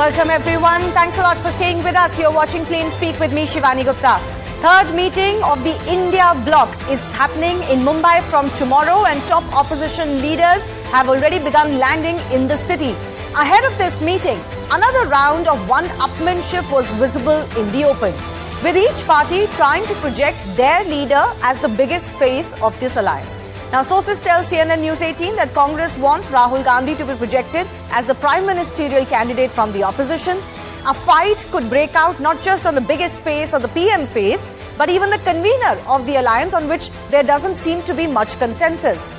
Welcome everyone. Thanks a lot for staying with us. You're watching Plain Speak with me, Shivani Gupta. Third meeting of the I.N.D.I.A Bloc is happening in Mumbai from tomorrow, and top opposition leaders have already begun landing in the city. Ahead of this meeting, another round of one-upmanship was visible in the open, with each party trying to project their leader as the biggest face of this alliance. Now, sources tell CNN News18 that Congress wants Rahul Gandhi to be projected as the prime ministerial candidate from the opposition. A fight could break out not just on the biggest face or the PM face, but even the convener of the alliance, on which there doesn't seem to be much consensus.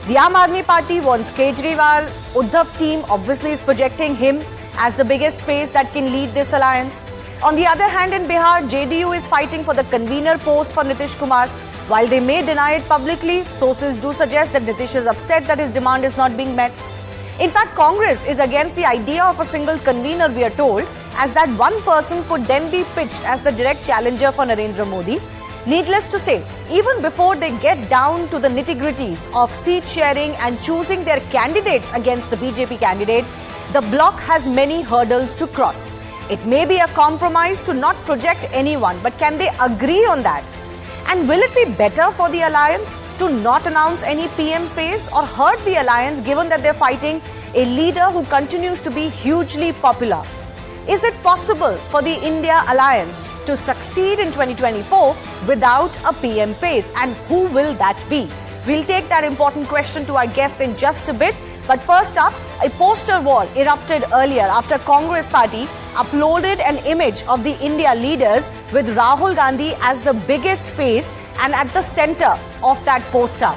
The I.N.D.I.A party wants Kejriwal. Uddhav team obviously is projecting him as the biggest face that can lead this alliance. On the other hand, in Bihar, JDU is fighting for the convener post for Nitish Kumar. While they may deny it publicly, sources do suggest that Nitish is upset that his demand is not being met. In fact, Congress is against the idea of a single convener, we are told, as that one person could then be pitched as the direct challenger for Narendra Modi. Needless to say, even before they get down to the nitty-gritties of seat sharing and choosing their candidates against the BJP candidate, the bloc has many hurdles to cross. It may be a compromise to not project anyone, but can they agree on that? And will it be better for the alliance to not announce any PM face, or hurt the alliance given that they're fighting a leader who continues to be hugely popular? Is it possible for the I.N.D.I.A alliance to succeed in 2024 without a PM face, and who will that be? We'll take that important question to our guests in just a bit. But first up, a poster war erupted earlier after Congress party uploaded an image of the I.N.D.I.A leaders with Rahul Gandhi as the biggest face and at the center of that poster.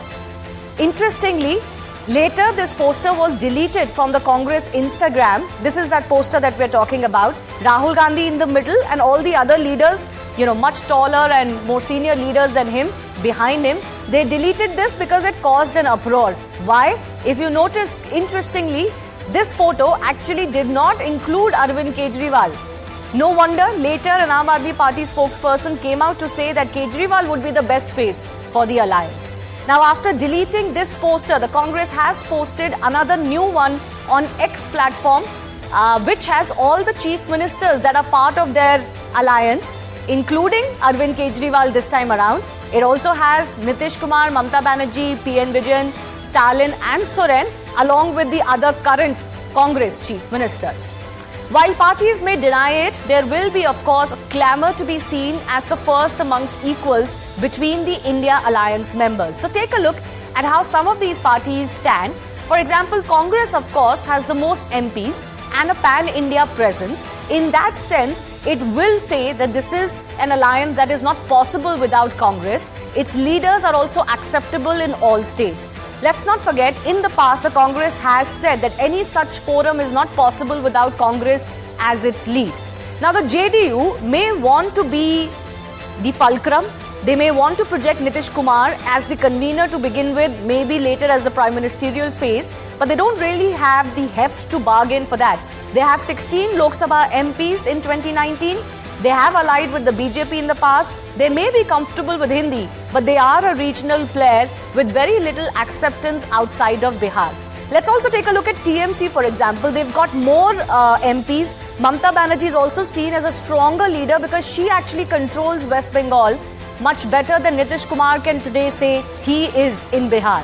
Interestingly, later this poster was deleted from the Congress Instagram. This is that poster that we're talking about. Rahul Gandhi in the middle and all the other leaders, much taller and more senior leaders than him, behind him. They deleted this because it caused an uproar. Why? If you notice, interestingly, this photo actually did not include Arvind Kejriwal. No wonder later an I.N.D.I.A party spokesperson came out to say that Kejriwal would be the best face for the alliance. Now, after deleting this poster, the Congress has posted another new one on X platform, which has all the chief ministers that are part of their alliance, including Arvind Kejriwal this time around. It also has Nitish Kumar, Mamata Banerjee, P.N. Vijayan, Stalin and Soren, along with the other current Congress chief ministers. While parties may deny it, there will be, of course, a clamour to be seen as the first amongst equals between the I.N.D.I.A alliance members. So take a look at how some of these parties stand. For example, Congress, of course, has the most MPs and a pan-India presence. In that sense, it will say that this is an alliance that is not possible without Congress. Its leaders are also acceptable in all states. Let's not forget, in the past, the Congress has said that any such forum is not possible without Congress as its lead. Now, the JDU may want to be the fulcrum. They may want to project Nitish Kumar as the convener to begin with, maybe later as the prime ministerial face, but they don't really have the heft to bargain for that. They have 16 Lok Sabha MPs in 2019. They have allied with the BJP in the past. They may be comfortable with Hindi, but they are a regional player with very little acceptance outside of Bihar. Let's also take a look at TMC, for example. They've got more MPs. Mamata Banerjee is also seen as a stronger leader because she actually controls West Bengal much better than Nitish Kumar can today say he is in Bihar.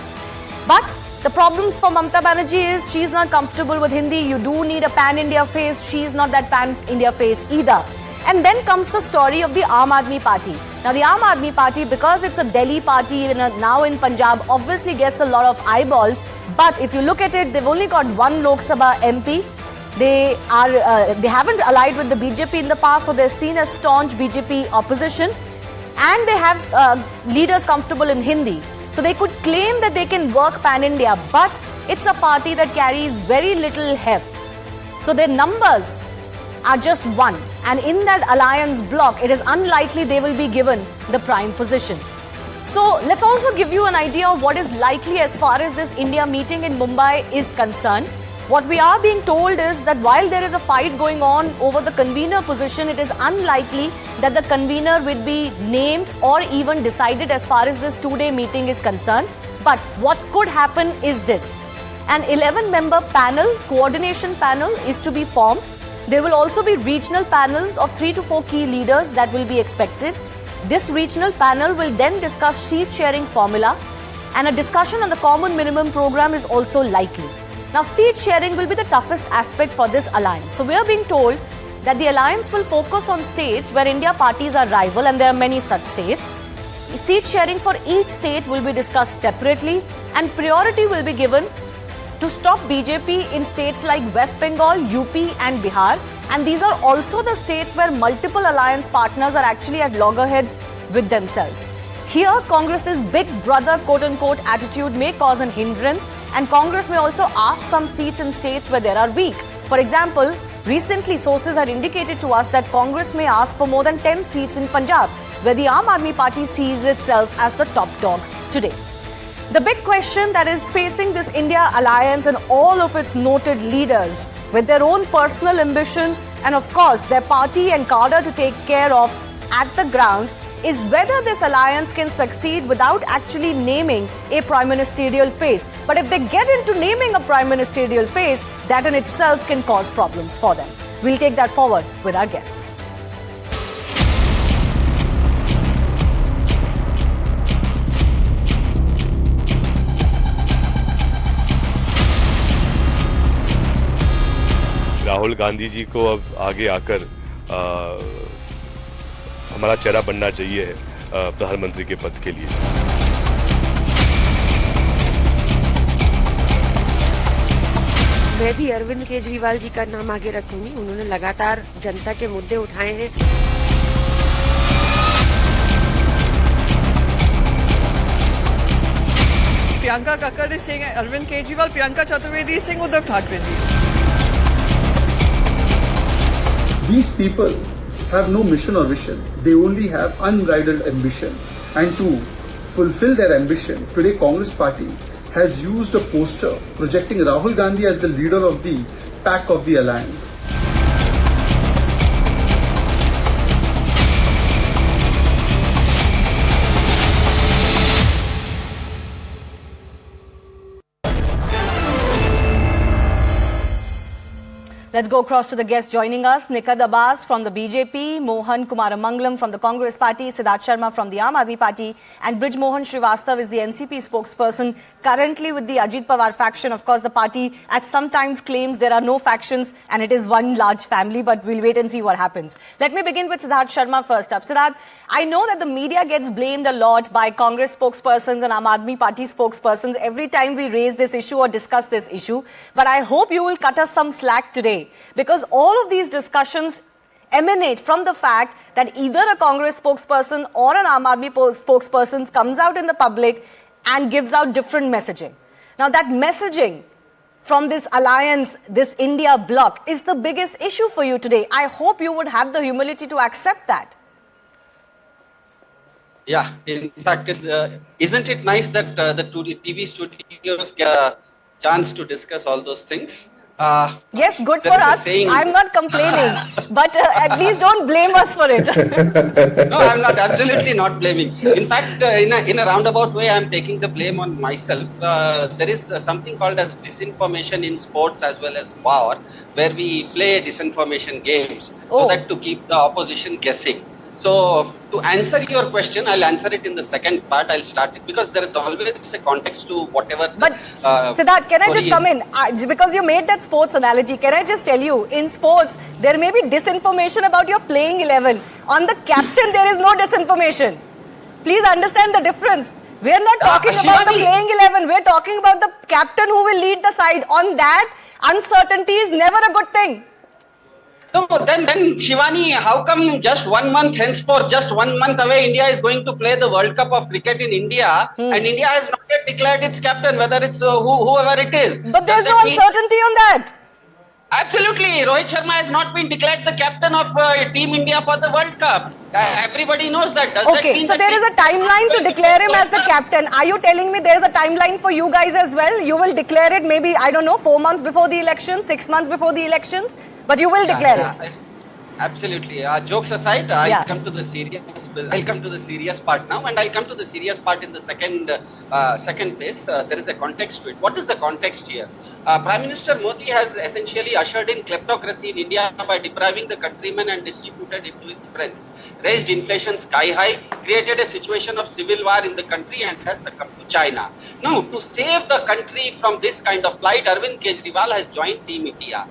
But the problems for Mamata Banerjee is she's not comfortable with Hindi. You do need a pan-India face. She's not that pan-India face either. And then comes the story of the I.N.D.I.A party. Now, the I.N.D.I.A party, because it's a Delhi party now in Punjab, obviously gets a lot of eyeballs. But if you look at it, they've only got one Lok Sabha MP. They haven't allied with the BJP in the past, so they're seen as staunch BJP opposition. And they have leaders comfortable in Hindi. So they could claim that they can work pan-India, but it's a party that carries very little heft. So their numbers are just one. And in that alliance bloc, it is unlikely they will be given the prime position. So let's also give you an idea of what is likely as far as this India meeting in Mumbai is concerned. What we are being told is that while there is a fight going on over the convener position, it is unlikely that the convener will be named or even decided as far as this two-day meeting is concerned. But what could happen is this. An 11-member panel, coordination panel, is to be formed. There will also be regional panels of 3 to 4 key leaders that will be expected. This regional panel will then discuss seat sharing formula, and a discussion on the common minimum program is also likely. Now, seat sharing will be the toughest aspect for this alliance. So we are being told that the alliance will focus on states where India parties are rival, and there are many such states. Seat sharing for each state will be discussed separately, and priority will be given to stop BJP in states like West Bengal, UP and Bihar. And these are also the states where multiple alliance partners are actually at loggerheads with themselves. Here, Congress's big brother quote-unquote attitude may cause an hindrance, and Congress may also ask some seats in states where there are weak. For example, recently sources had indicated to us that Congress may ask for more than 10 seats in Punjab, where the Aam Aadmi Party sees itself as the top dog today. The big question that is facing this India alliance and all of its noted leaders with their own personal ambitions and of course their party and cadre to take care of at the ground is whether this alliance can succeed without actually naming a prime ministerial face. But if they get into naming a prime ministerial face, that in itself can cause problems for them. We'll take that forward with our guests. Rahul Gandhi ji को अब आगे आकर हमारा चेहरा बनना चाहिए प्रधानमंत्री के पद के लिए। मैं भी अरविंद केजरीवाल जी का नाम आगे रखूंगी। उन्होंने लगातार जनता के मुद्दे उठाए हैं। Priyanka Kakkar is saying Arvind Kejriwal, Priyanka Chaturvedi is saying Uddhav Thackeray ji. These people have no mission or vision. They only have unbridled ambition. And to fulfill their ambition, today Congress Party has used a poster projecting Rahul Gandhi as the leader of the pack of the alliance. Let's go across to the guests joining us. Nikad Abbas from the BJP, Mohan Kumaramangalam from the Congress Party, Siddharth Sharma from the Aam Aadmi Party, and Brij Mohan Srivastav is the NCP spokesperson, currently with the Ajit Pawar faction. Of course, the party at some times claims there are no factions and it is one large family, but we'll wait and see what happens. Let me begin with Siddharth Sharma first up. Siddharth, I know that the media gets blamed a lot by Congress spokespersons and Aam Aadmi Party spokespersons every time we raise this issue or discuss this issue, but I hope you will cut us some slack today. Because all of these discussions emanate from the fact that either a Congress spokesperson or an Aam Aadmi spokesperson comes out in the public and gives out different messaging. Now that messaging from this alliance, this India bloc, is the biggest issue for you today. I hope you would have the humility to accept that. Yeah, in fact, isn't it nice that the TV studios get a chance to discuss all those things? Yes, good for us. I'm not complaining, but at least don't blame us for it. No, I'm not, absolutely not blaming. In fact, in a roundabout way, I'm taking the blame on myself. There is something called as disinformation in sports as well as war, where we play disinformation games so that to keep the opposition guessing. So, to answer your question, I'll answer it in the second part. I'll start it because there is always a context to whatever. But Siddharth, can I just come in? Because you made that sports analogy, can I just tell you, in sports, there may be disinformation about your playing 11. On the captain, there is no disinformation. Please understand the difference. We are not talking about the playing 11. We are talking about the captain who will lead the side. On that, uncertainty is never a good thing. No, then Shivani, how come just 1 month, henceforth, just 1 month away, India is going to play the World Cup of Cricket in India and India has not yet declared its captain, whether it's whoever it is. But there's no uncertainty on that. Absolutely. Rohit Sharma has not been declared the captain of Team India for the World Cup. Everybody knows that. Does that mean so there is a timeline to declare him as the captain. Are you telling me there is a timeline for you guys as well? You will declare it maybe, I don't know, 4 months before the election, 6 months before the elections? But you will declare it. Absolutely. Jokes aside, I'll Yeah. come to the serious part now, and I'll come to the serious part in the second place. There is a context to it. What is the context here? Prime Minister Modi has essentially ushered in kleptocracy in India by depriving the countrymen and distributed it to its friends, raised inflation sky high, created a situation of civil war in the country, and has succumbed to China. Now, to save the country from this kind of plight, Arvind Kejriwal has joined Team India.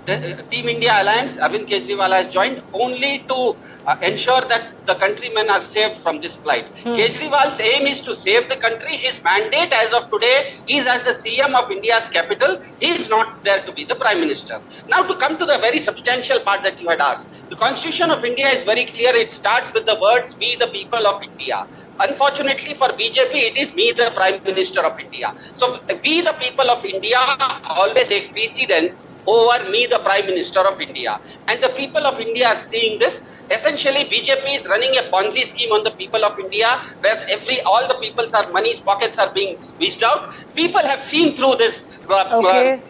The Team India alliance, Arvind Kejriwal has joined only to ensure that the countrymen are saved from this plight. Kejriwal's aim is to save the country. His mandate as of today is as the CM of India's capital. He is not there to be the Prime Minister. Now, to come to the very substantial part that you had asked, the Constitution of India is very clear. It starts with the words, "We the people of India." Unfortunately for BJP, it is "Me the Prime Minister of India." So, we the people of India always take precedence over "Me the Prime Minister of India." And the people of India are seeing this. Essentially, BJP is running a Ponzi scheme on the people of India, where all the people's money's pockets are being squeezed out. People have seen through this. Okay.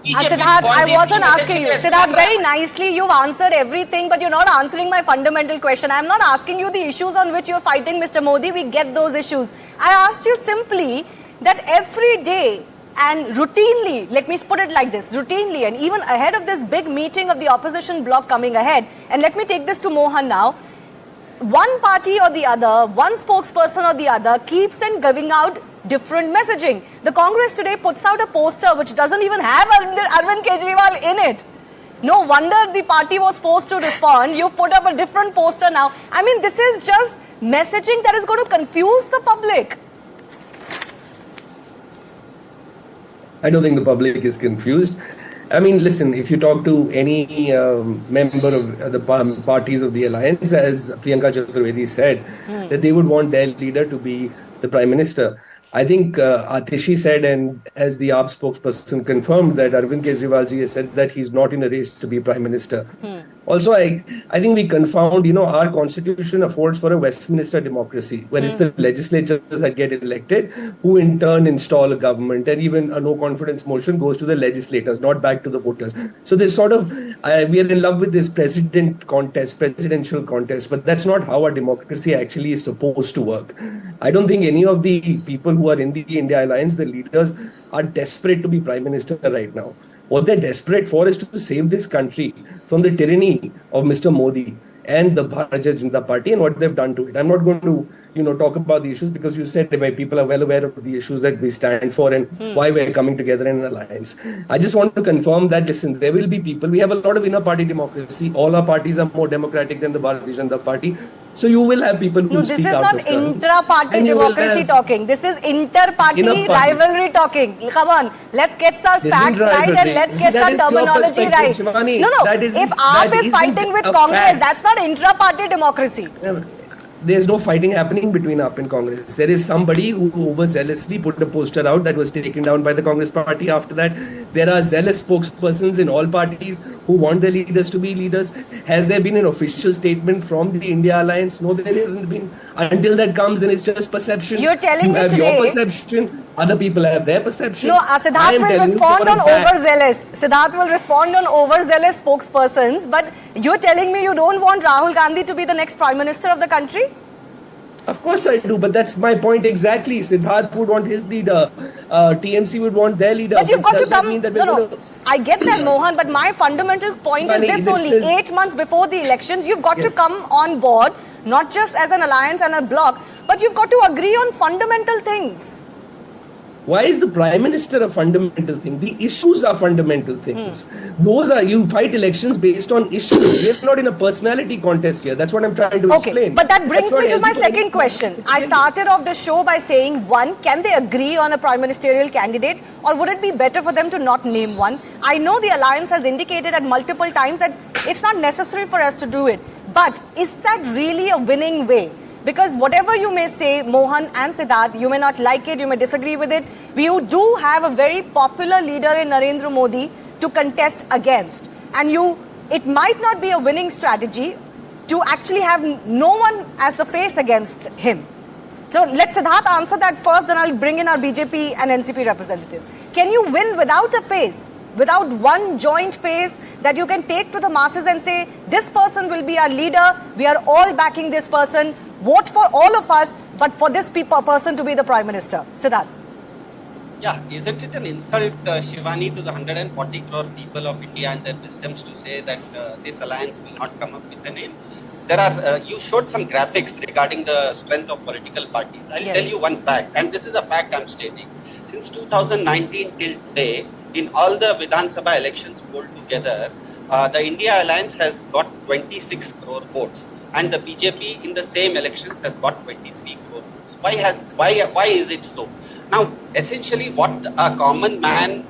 Siddharth, I wasn't asking you. Siddharth, very nicely you've answered everything, but you're not answering my fundamental question. I'm not asking you the issues on which you're fighting Mr. Modi. We get those issues. I asked you simply that every day and routinely, let me put it like this, routinely, and even ahead of this big meeting of the opposition bloc coming ahead, and let me take this to Mohan now, one party or the other, one spokesperson or the other keeps on giving out different messaging. The Congress today puts out a poster which doesn't even have Arvind Kejriwal in it. No wonder the party was forced to respond. You put up a different poster now. I mean, this is just messaging that is going to confuse the public. I don't think the public is confused. I mean, listen, if you talk to any member of the parties of the alliance, as Priyanka Chaturvedi said, that they would want their leader to be the Prime Minister. I think Atishi said, and as the AAP spokesperson confirmed, that Arvind Kejriwal ji has said that he's not in a race to be Prime Minister. Also, I think we confound, our constitution affords for a Westminster democracy, where it's the legislatures that get elected, who in turn install a government, and even a no confidence motion goes to the legislators, not back to the voters. So there's sort of, we are in love with this presidential contest, but that's not how our democracy actually is supposed to work. I don't think any of the people who are in the I.N.D.I.A Alliance, the leaders, are desperate to be Prime Minister right now. What they're desperate for is to save this country from the tyranny of Mr. Modi and the Bharatiya Janata Party and what they've done to it. I'm not going to, talk about the issues, because you said people are well aware of the issues that we stand for and why we're coming together in an alliance. I just want to confirm that, listen, there will be people. We have a lot of inner party democracy. All our parties are more democratic than the Bharatiya Janata Party. So you will have people who speak out of turn. No, this is not intra-party democracy talking. This is inter-party rivalry talking. Come on, let's get some facts right and let's get some terminology right. Shivani, No. If AAP is fighting with Congress, that's not intra-party democracy. There's no fighting happening between AAP and Congress. There is somebody who overzealously put a poster out that was taken down by the Congress party after that. There are zealous spokespersons in all parties who want their leaders to be leaders. Has there been an official statement from the I.N.D.I.A Alliance? No, there hasn't been. Until that comes, then it's just perception. You're telling me have today... your perception, other people have their perception. No, Siddharth will respond on overzealous. Siddharth will respond on overzealous spokespersons, but you're telling me you don't want Rahul Gandhi to be the next Prime Minister of the country? Of course I do, but that's my point exactly. Siddharth would want his leader. TMC would want their leader. But you've got to come... No. I get that, Mohan, but my fundamental point is this only. 8 months before the elections, you've got to come on board, not just as an alliance and a bloc, but you've got to agree on fundamental things. Why is the Prime Minister a fundamental thing? The issues are fundamental things. You fight elections based on issues. We're not in a personality contest here. That's what I'm trying to explain. Okay, but that brings me to my second question. I started off the show by saying, one, can they agree on a prime ministerial candidate, or would it be better for them to not name one? I know the alliance has indicated at multiple times that it's not necessary for us to do it. But is that really a winning way? Because whatever you may say, Mohan and Siddharth, you may not like it, you may disagree with it. We do have a very popular leader in Narendra Modi to contest against. And it might not be a winning strategy to actually have no one as the face against him. So let Siddharth answer that first, then I'll bring in our BJP and NCP representatives. Can you win without a face? without one joint face that you can take to the masses and say, this person will be our leader, we are all backing this person, vote for all of us, but for this person to be the Prime Minister? Siddharth. Yeah, isn't it an insult, Shivani, to the 140 crore people of India and their wisdoms to say that this alliance will not come up with a name? There are, you showed some graphics regarding the strength of political parties. I'll tell you one fact, and this is a fact I'm stating. Since 2019 till today, in all the Vidhan Sabha elections polled together, the India Alliance has got 26 crore votes, and the BJP in the same elections has got 23 crore votes. Why is it so? Now, essentially, what a common man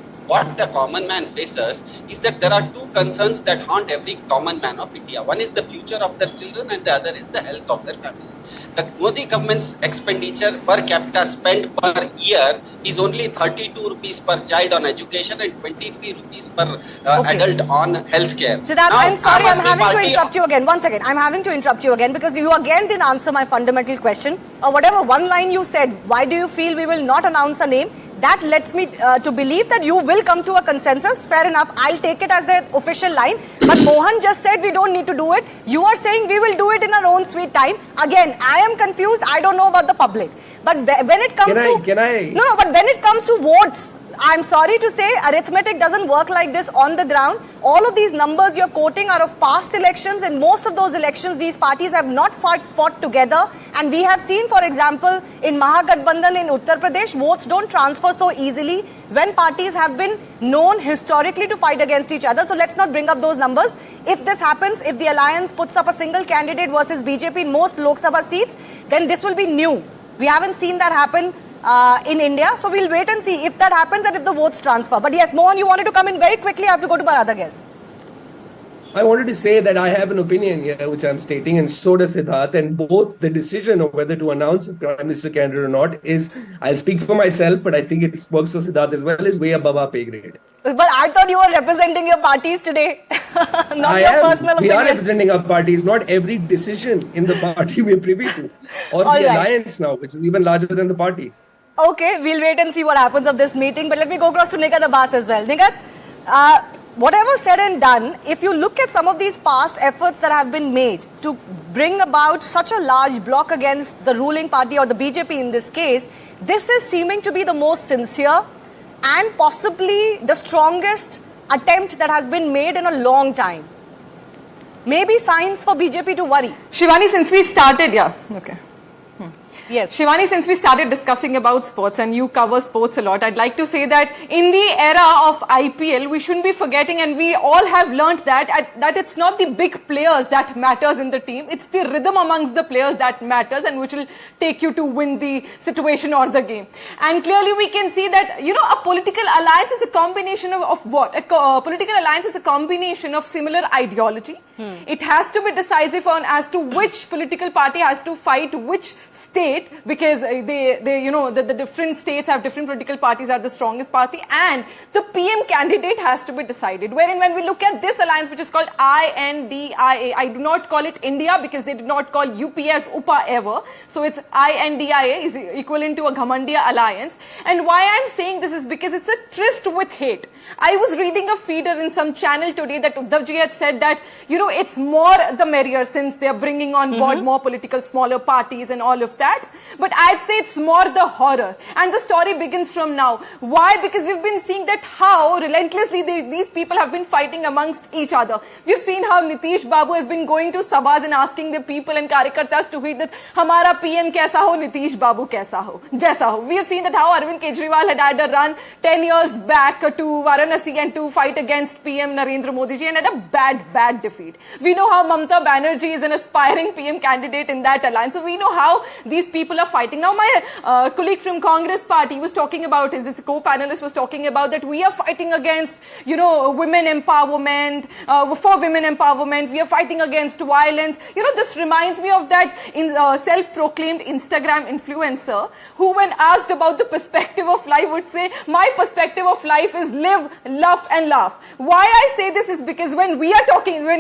faces is that there are two concerns that haunt every common man of India. One is the future of their children, and the other is the health of their family. The Modi government's expenditure per capita spent per year is only 32 rupees per child on education and 23 rupees per adult on healthcare. Siddharth, I'm sorry, I'm having to interrupt you again. One second, I'm having to interrupt you again because you again didn't answer my fundamental question. Or whatever one line you said, why do you feel we will not announce a name? That lets me to believe that you will come to a consensus. Fair enough. I'll take it as the official line. But Mohan just said we don't need to do it. You are saying we will do it in our own sweet time. Again, I am confused. I don't know about the public. But when it comes but when it comes to votes, I'm sorry to say arithmetic doesn't work like this on the ground. All of these numbers you're quoting are of past elections. In most of those elections, these parties have not fought together. And we have seen, for example, in Mahagathbandhan in Uttar Pradesh, votes don't transfer so easily when parties have been known historically to fight against each other. So let's not bring up those numbers. If this happens, if the alliance puts up a single candidate versus BJP in most Lok Sabha seats, then this will be new. We haven't seen that happen in India. So we'll wait and see if that happens and if the votes transfer. But yes, Mohan, you wanted to come in very quickly. I have to go to my other guest. I wanted to say that I have an opinion here, which I'm stating, and so does Siddharth. And both the decision of whether to announce a Prime Minister candidate or not is, I'll speak for myself, but I think it works for Siddharth as well, is way above our pay grade. But I thought you were representing your parties today, not your personal opinion. We are representing our parties. Not every decision in the party we are privy to, or the alliance now, which is even larger than the party. Okay, we'll wait and see what happens of this meeting. But let me go across to Nigat Abbas as well. Nigat, whatever said and done, if you look at some of these past efforts that have been made to bring about such a large bloc against the ruling party or the BJP in this case, this is seeming to be the most sincere and possibly the strongest attempt that has been made in a long time. Maybe signs for BJP to worry. Shivani, since we started, Yes. Shivani, since we started discussing about sports and you cover sports a lot, I'd like to say that in the era of IPL, we shouldn't be forgetting, and we all have learnt that it's not the big players that matters in the team. It's the rhythm amongst the players that matters and which will take you to win the situation or the game. And clearly we can see that, a political alliance is a combination of what? A political alliance is a combination of similar ideology. It has to be decisive on as to which political party has to fight which state, because the different states have different political parties are the strongest party, and the PM candidate has to be decided. Wherein when we look at this alliance, which is called I.N.D.I.A, I do not call it India because they did not call UP as UPA ever. So it's I.N.D.I.A is equivalent to a Ghamandiya alliance. And why I'm saying this is because it's a tryst with hate. I was reading a feeder in some channel today that Uddhavji had said that, it's more the merrier since they're bringing on board more political smaller parties and all of that. But I'd say it's more the horror. And the story begins from now. Why? Because we've been seeing that how relentlessly these people have been fighting amongst each other. We've seen how Nitish Babu has been going to sabhas and asking the people and karyakartas to tweet that Hamara PM kaisa ho, Nitish Babu kaisa ho, jaisa ho. We have seen that how Arvind Kejriwal had a run 10 years back to Varanasi and to fight against PM Narendra Modi ji and had a bad defeat. We know how Mamata Banerjee is an aspiring PM candidate in that alliance. So we know how these people are fighting. Now my colleague from Congress party was talking about, his co-panelist was talking about that we are fighting against, women empowerment, for women empowerment. We are fighting against violence. This reminds me of that self-proclaimed Instagram influencer who, when asked about the perspective of life, would say, my perspective of life is live, love and laugh. Why I say this is because when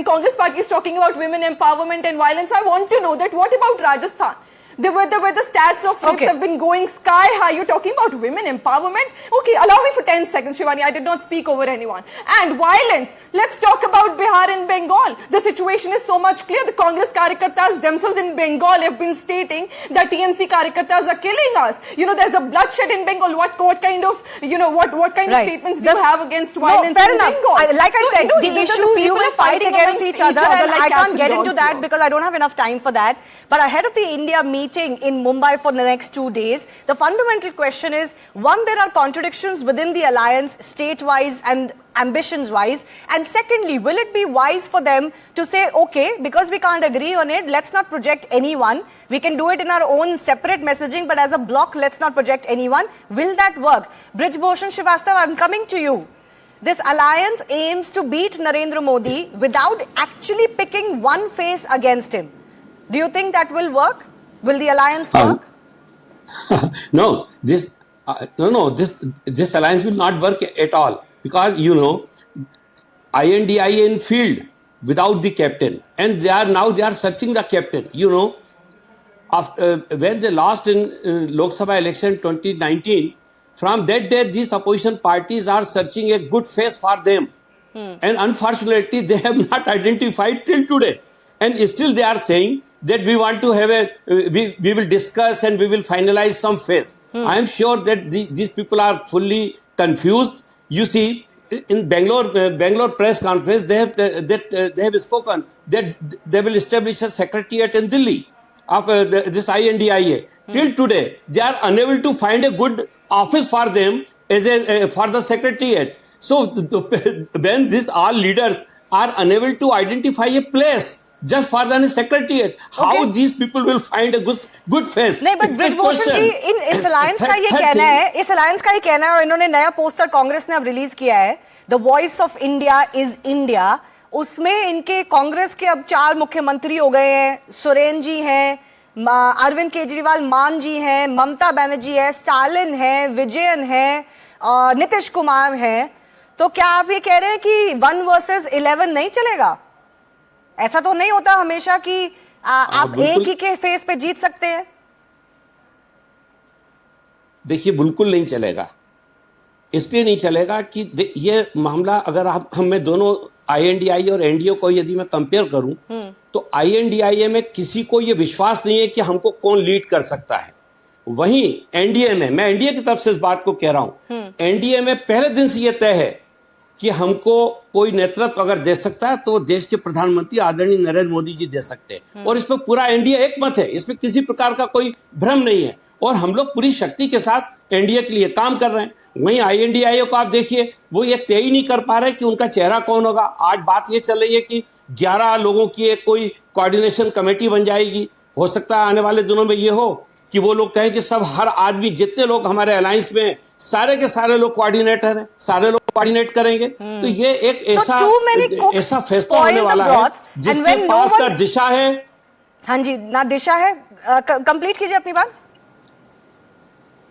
Congress party is talking about women empowerment and violence, I want to know that what about Rajasthan? Where the stats of rapes have been going sky high. You're talking about women empowerment? Okay, allow me for 10 seconds, Shivani. I did not speak over anyone. And violence. Let's talk about Bihar and Bengal. The situation is so much clear. The Congress Karyakartas themselves in Bengal have been stating that TMC Karyakartas are killing us. You know, there's a bloodshed in Bengal. What kind of, what kind of statements do you have against violence in Bengal? Like I said, the issues you will fight against each other, and I can't get into that because I don't have enough time for that. But ahead of the India meeting in Mumbai for the next 2 days, the fundamental question is, one, there are contradictions within the alliance, state-wise and ambitions-wise. And secondly, will it be wise for them to say, okay, because we can't agree on it, let's not project anyone. We can do it in our own separate messaging, but as a bloc, let's not project anyone. Will that work? Brijbhushan Srivastava, I'm coming to you. This alliance aims to beat Narendra Modi without actually picking one face against him. Do you think that will work? Will the alliance work? No, this alliance will not work at all, because I.N.D.I.A in field without the captain, and they are searching the captain. After when they lost in Lok Sabha election 2019, from that day these opposition parties are searching a good face for them, and unfortunately they have not identified till today, and still they are saying that we want to have we will discuss and we will finalize some face. I am sure that these people are fully confused. You see, in Bangalore press conference, they have spoken that they will establish a secretariat in Delhi of this I.N.D.I.A. Till today, they are unable to find a good office for them as for the secretariat. So when these all leaders are unable to identify a place just for the secretariat, how these people will find a good face? नहीं, but Brijbhushan जी, इस alliance का ये कहना है, और इन्होंने नया poster Congress ने अब रिलीज किया है, The Voice of India is India. उसमें इनके कांग्रेस के अब 4 मुख्यमंत्री हो गए हैं. सुरेन जी हैं, अरविंद केजरीवाल, मान जी हैं, ममता बनर्जी है, स्टालिन है, विजयन है, नीतीश कुमार है. तो क्या आप ये कह रहे हैं कि 1 versus 11 नहीं चलेगा? ऐसा तो नहीं होता हमेशा कि आप एक ही के फेस पे जीत सकते हैं. देखिए, बिल्कुल नहीं चलेगा. इसलिए नहीं चलेगा कि ये मामला, अगर मैं दोनों I.N.D.I.A और एनडीए को यदि मैं कंपेयर करूं, तो I.N.D.I.A में किसी को ये विश्वास नहीं है कि हमको कौन लीड कर सकता है. वहीं एनडीए में, मैं एनडीए की तरफ से इस बात को कह रहा हूं, एनडीए में पहले दिन से ये तय है कि हमको कोई नेतृत्व अगर दे सकता है तो देश के प्रधानमंत्री आदरणीय नरेंद्र मोदी जी दे सकते हैं. और इस पर पूरा एनडीए एक मत है, इसमें किसी प्रकार का कोई भ्रम नहीं है, और हम लोग पूरी शक्ति के साथ एनडीए के लिए काम कर रहे हैं. वहीं I.N.D.I.A को आप देखिए, वो ये तय ही नहीं कर पा रहे कि उनका चेहरा कौन होगा. आज बात ये चल रही है कि 11 लोगों की एक कोई कोऑर्डिनेशन कमेटी बन जाएगी. हो सकता है आने वाले दिनों में ये हो कि वो लोग कहें कि सब, हर आदमी, जितने लोग हमारे अलायंस में हैं, सारे के सारे लोग कोऑर्डिनेटर हैं, सारे लोग कोऑर्डिनेट करेंगे. तो ये एक ऐसा फैसला होने वाला है जिसके पास ना दिशा है. हाँ जी, ना दिशा है. कंप्लीट कीजिए अपनी बात.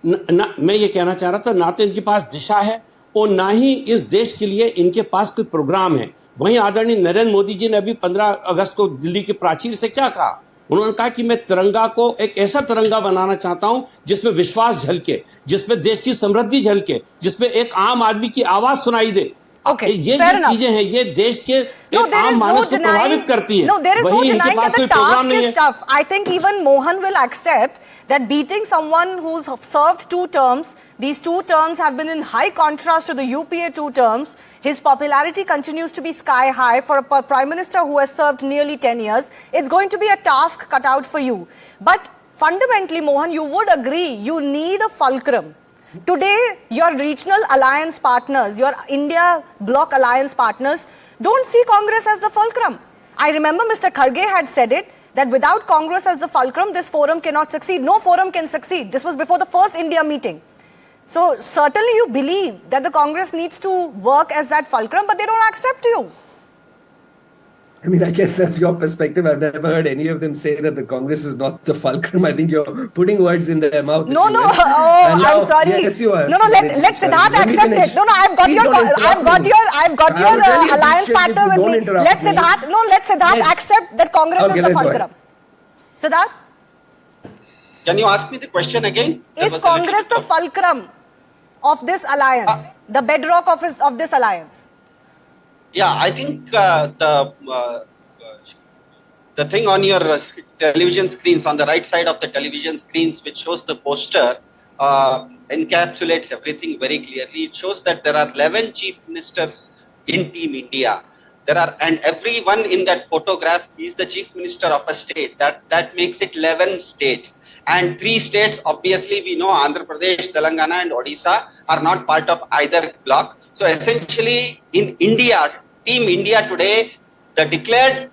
मैं ये कहना चाह रहा था, ना तो इनके पास दिशा है और ना ही इस देश के लिए इनके पास कोई प्रोग्राम है. वहीं आदरणीय नरेंद्र मोदी जी ने अभी 15 अगस्त को दिल्ली की प्राचीर से क्या कहा? उन्होंने कहा कि मैं तिरंगा को एक ऐसा तिरंगा बनाना चाहता हूं जिसमें विश्वास झलके, जिसमें देश की समृद्धि झलके, जिसमें एक आम आदमी की आवाज सुनाई दे. ये चीजें हैं, ये देश के एक आम मानस को प्रभावित करती है. वहीं इनके पास कोई प्रोग्राम नहीं है. I think even Mohan will accept that beating someone who's served 2 terms, these 2 terms have been in high contrast to the UPA 2 terms. His popularity continues to be sky high for a prime minister who has served nearly 10 years. It's going to be a task cut out for you. But fundamentally, Mohan, you would agree you need a fulcrum. Today, your regional alliance partners, your India Bloc alliance partners, don't see Congress as the fulcrum. I remember Mr. Kharge had said it, that without Congress as the fulcrum, this forum cannot succeed. No forum can succeed. This was before the first India meeting. So certainly you believe that the Congress needs to work as that fulcrum, but they don't accept you. I mean, I guess that's your perspective. I've never heard any of them say that the Congress is not the fulcrum. I think you're putting words in their mouth. No. I'm sorry. Yes, you are. No. Let Siddharth accept it. No. I've got your alliance partner with me. Let Siddharth accept that Congress is the fulcrum. Siddharth. Can you ask me the question again? Is Congress the fulcrum of this alliance, the bedrock of this alliance? Yeah, I think the thing on your television screens, on the right side of the television screens, which shows the poster, encapsulates everything very clearly. It shows that there are 11 chief ministers in Team India. And everyone in that photograph is the chief minister of a state. That makes it 11 states. And 3 states, obviously, we know Andhra Pradesh, Telangana, and Odisha are not part of either bloc. So essentially, in India, Team India today, the declared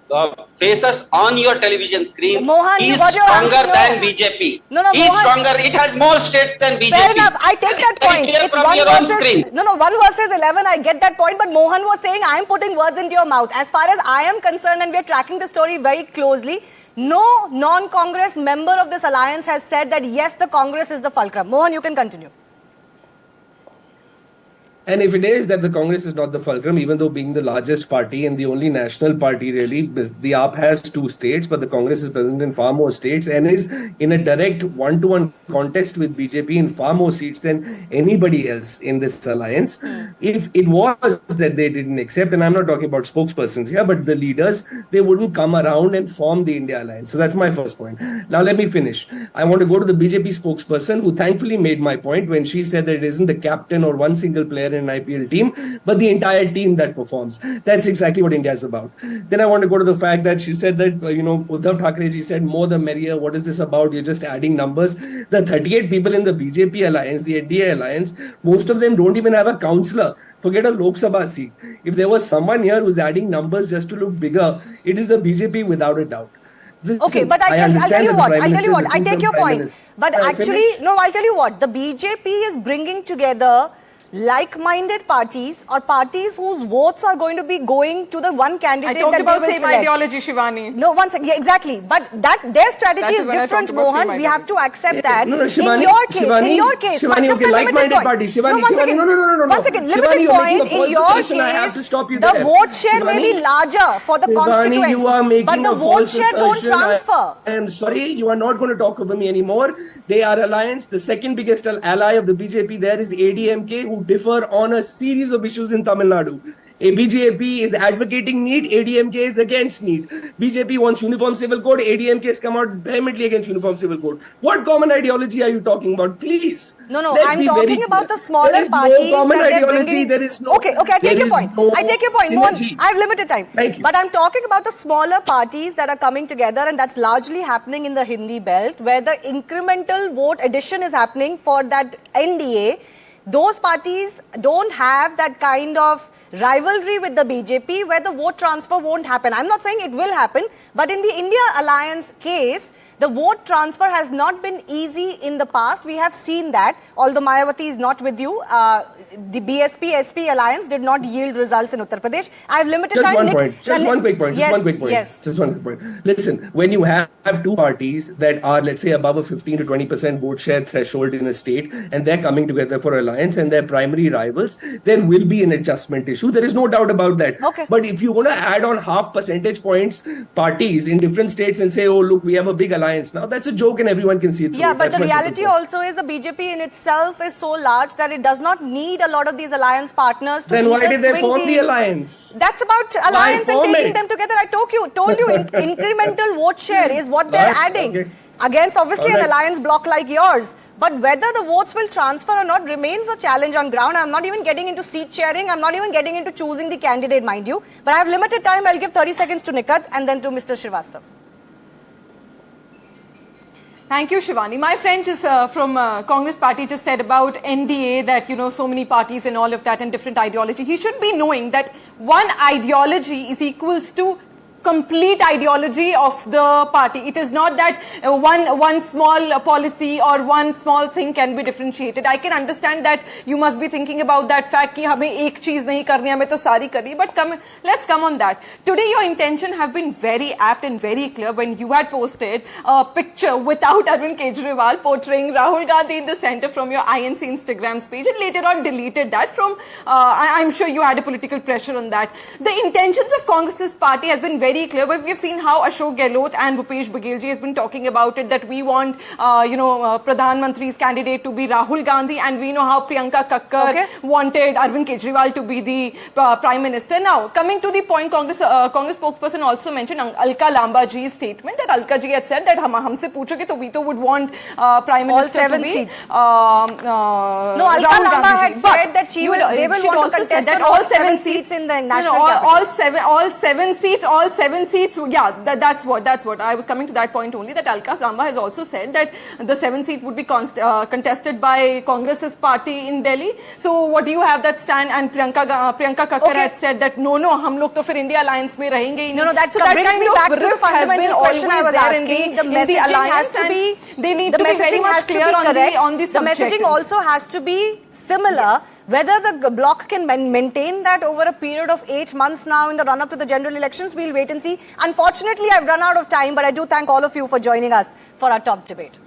faces on your television screens Mohan, is stronger than BJP. No, is Mohan, stronger. It has more states than BJP. Fair enough. I take that point. It's from 1 your own versus screen. 1 versus 11. I get that point. But Mohan was saying I am putting words into your mouth. As far as I am concerned, and we are tracking the story very closely, no non-Congress member of this alliance has said that yes, the Congress is the fulcrum. Mohan, you can continue. And if it is that the Congress is not the fulcrum, even though being the largest party and the only national party really, the AAP has 2 states, but the Congress is present in far more states and is in a direct one-to-one contest with BJP in far more seats than anybody else in this alliance. If it was that they didn't accept, and I'm not talking about spokespersons here, but the leaders, they wouldn't come around and form the India alliance. So that's my first point. Now let me finish. I want to go to the BJP spokesperson who thankfully made my point when she said that it isn't the captain or one single player an IPL team, but the entire team that performs. That's exactly what India is about. Then I want to go to the fact that she said that, Uddhav Thackeray ji said more the merrier. What is this about? You're just adding numbers. The 38 people in the BJP alliance, the N.D.I.A alliance, most of them don't even have a councillor. Forget a Lok Sabha seat. If there was someone here who's adding numbers just to look bigger, it is the BJP without a doubt. Okay, but I'll tell you what, I take your point. But actually, no, I'll tell you what, the BJP is bringing together like-minded parties or parties whose votes are going to be going to the one candidate I talked that about they will same select. ideology, Shivani. No, one second. Yeah, exactly. But their strategy is different, Mohan. We have to accept that. No, Shivani, in your case, Shivani, just okay, a limited like-minded point. party. Shivani, No, one second. Limited point. In your case, the vote share may be larger for the constituents, but the vote share don't transfer. I am sorry, you are not going to talk over me anymore. They are alliance. The second biggest ally of the BJP there is ADMK, who differ on a series of issues in Tamil Nadu. BJP is advocating NEET, ADMK is against NEET. BJP wants uniform civil code, ADMK has come out vehemently against uniform civil code. What common ideology are you talking about? Please. No, I'm talking about the smaller parties. There is no common ideology. There is no... Okay, I take your point. I take your point. Mohan, I have limited time. Thank you. But I'm talking about the smaller parties that are coming together, and that's largely happening in the Hindi belt, where the incremental vote addition is happening for that N.D.A. Those parties don't have that kind of rivalry with the BJP where the vote transfer won't happen. I'm not saying it will happen, but in the India Alliance case, the vote transfer has not been easy in the past. We have seen that, although Mayawati is not with you. The BSP-SP alliance did not yield results in Uttar Pradesh. I have limited time. Just one quick point. Yes. Just one quick point. Listen, when you have 2 parties that are, let's say, above a 15 to 20% vote share threshold in a state, and they're coming together for alliance and they're primary rivals, there will be an adjustment issue. There is no doubt about that. Okay. But if you want to add on half percentage points parties in different states and say, oh, look, we have a big alliance now, that's a joke and everyone can see it through. Yeah, but the reality also is the BJP in itself is so large that it does not need a lot of these alliance partners to Then why did they form the alliance? That's about alliance and taking them together. I told you incremental vote share is what they're adding against obviously an alliance bloc like yours. But whether the votes will transfer or not remains a challenge on ground. I'm not even getting into seat sharing. I'm not even getting into choosing the candidate, mind you. But I have limited time. I'll give 30 seconds to Nikat and then to Mr. Srivastav. Thank you, Shivani. My friend just from Congress party just said about N.D.A that, so many parties and all of that and different ideology. He should be knowing that one ideology is equals to complete ideology of the party. It is not that one small policy or one small thing can be differentiated. I can understand that you must be thinking about that fact कि हमें एक चीज नहीं करनी हमें तो सारी करनी. But let's come on that. Today your intention have been very apt and very clear when you had posted a picture without Arvind Kejriwal portraying Rahul Gandhi in the center from your INC Instagram page and later on deleted that from. I'm sure you had a political pressure on that. The intentions of Congress's party has been very very clear. But we've seen how Ashok Gehlot and Bhupesh Baghel ji has been talking about it, that we want, Pradhan Mantri's candidate to be Rahul Gandhi, and we know how Priyanka Kakkar wanted Arvind Kejriwal to be the Prime Minister. Now, coming to the point, Congress spokesperson also mentioned Alka Lamba ji's statement, that Alka ji had said that humse puchoge to we to would want Prime Minister all 7 to be seats. No, Alka Rahul Lamba Gandhi had ji. said that they will want to contest that all 7 seats in the national capital. all seven seats. Yeah, that's what I was coming to that point only. That Alka Lamba has also said that the 7th seat would be contested by Congress's party in Delhi. So what do you have that stand? And Priyanka Kakkar had said that no, hum log to fir India Alliance mein rahenge hi nahi. No, that brings me back to the fundamental question I was asking. The messaging has to be, they need to be very much clear on the subject. The messaging also has to be similar. Whether the bloc can maintain that over a period of 8 months now in the run-up to the general elections, we'll wait and see. Unfortunately, I've run out of time, but I do thank all of you for joining us for our top debate.